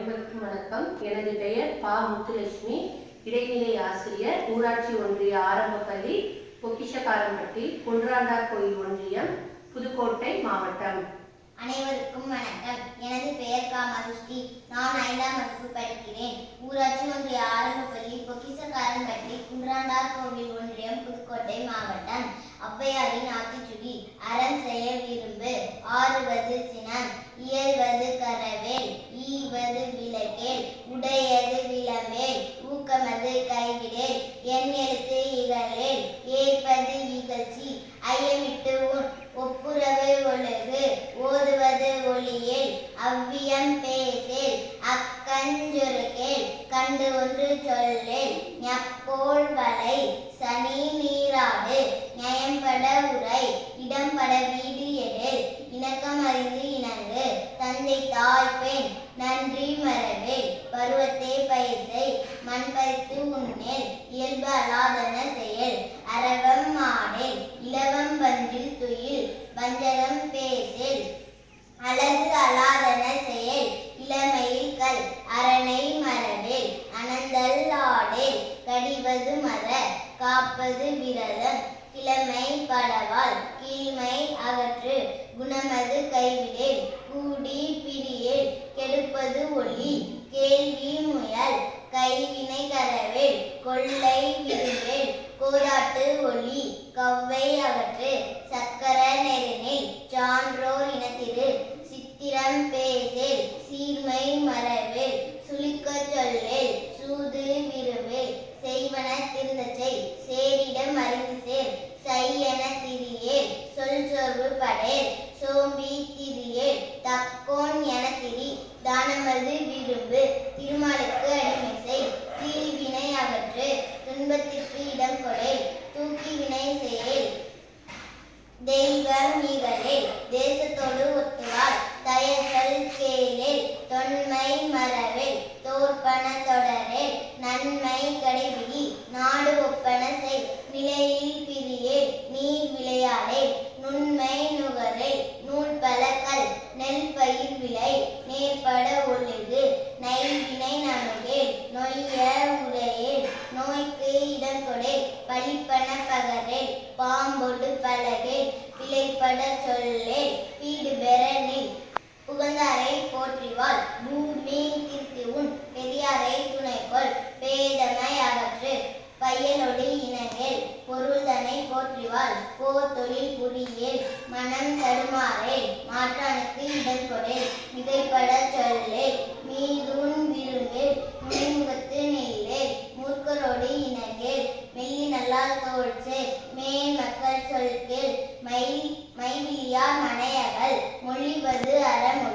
அனைவருக்கும் வணக்கம். எனது பெயர் பா. முத்துலட்சுமி, இடைநிலை ஆசிரியர், ஊராட்சி ஒன்றிய ஆரம்ப பள்ளி, பொக்கிஷக்காரம்பட்டி, குன்றாண்டார் கோயில் ஒன்றியம், புதுக்கோட்டை மாவட்டம். அனைவருக்கும் வணக்கம். எனது பெயர் கா. மதுஸ்ரீ. நான் 5ஆம் வகுப்பு படிக்கிறேன். ஊராட்சி ஒன்றிய ஆரம்ப பள்ளி, பொக்கிஷக்காரம்பட்டி, குன்றாண்டார் கோவில் ஒன்றியம், புதுக்கோட்டை மாவட்டம். ஔவையாரின் ஆத்திச்சூடி. அறம் செய்ய விரும்பு, ஆறுவது சினம், இயல்வது கரவேல், ஈவது விளக்கேல், உடையது விளமேல், ஊக்கமது கைவிடேல், என் எழுத்து இகழேல், ஏற்பது இகழ்ச்சி, ஐயமிட்டு ஒப்புரவு ஒழுகு, ஓதுவது ஒளியேல், அவ்வியம் பேசேல், அக்கஞ்சொருகேல், கண்டு ஒன்று சொல்லேல், ஞப்போல் வளை, சனி நீராடு, நயம்பட உரை, இடம்பட வீடு எழில், இணக்கம் அறிந்து இணங்கு, தந்தை தாய் பெண் நன்றி மறவேல், பருவத்தே பயிர்சை, மண் பறித்து உண்ணேல், இயல்பு அலாதன செயல், அரவம் மாடேல், இலவம் வஞ்சில் துயில், வஞ்சகம் பேசேல், அழகு அலாதன செயல், இளமையில் கல், அரணை மறவேல், அனந்தல் ஆடேல், கடிவது மர, காப்பது விரதம், கிழமை படவால், கீழ்மை அகற்று, குணமது கைவிடேல், கூடி பிரியேல், கெடுப்பது ஒளி, கேள்வி முயல், கைவினை கரவேல், கொள்ளை விரும்பேல், கோதாட்டு ஒளி, கவ்வை அகற்று, சக்கர நெருநெல், சான்றோர் இனத்திரு, சித்திரம் பேசேல், சீர்மை மறவேல், சுளிக்க சொல்லேல், சூது விரும்பேல், செய்வன திருந்தச்சை, சேரிடம் அறிந்து சேர், செய்யன திரியேல், சொல் சோர்வு படேல், சோம்பி திரியேல், தக்கோன் என திரி, தானமது விரும்பு, திருமாலுக்கு அடிமை செய், தீவினை அகற்று, துன்பத்திற்கு இடம் கொடேல், தூக்கி வினை செயேல், தெய்வம் இகழேல், தேசத்தோடு ஒத்துவார், தயசல் கேளேல், தொன்மை மறவேல், தோற்பன தொடரேல், நன்மை கடைபிடி, நாடு ஒப்பன செய், நிலையில் பிரியேல், நீர் விளையாடேல், நுண்மை நுகரேல், நூல் பலக்கல், நெல் பயிர் விளை, நேர்பட ஒழுகு, நைவினை நணுகேல், நொய்ய உரையேல், நோய்க்கு இடம் கொடேல், பழிப்பன பகரேல், பாம்பொடு பலகேல், பிழைப்பட சொல்லேல், பீடு பெற நில், புகழ்ந்தாரை போற்றிவாள், பூமி திருத்தி உன், பெரியாரை துணைக்கொள், பேதமை அகற்று, பையலொடு இணங்கேல், பொருள்தனை போற்றிவாள், போர் தொழில் புரியேல், மனம் தடுமாறேல், மாற்றானுக்கு இடம் கொடேல், மிகைப்பட சொல்லேல், மீதுன் விரும்பேல், முனைமுகத்து நெல்லேல், மூர்க்கரோடு இணங்கேல், மெல்லி நல்லால் தோழ்சேல், மேல் மக்கள் சொல்கேல், மைவிலியார் மனையகல், மொழிவது அறமொழி.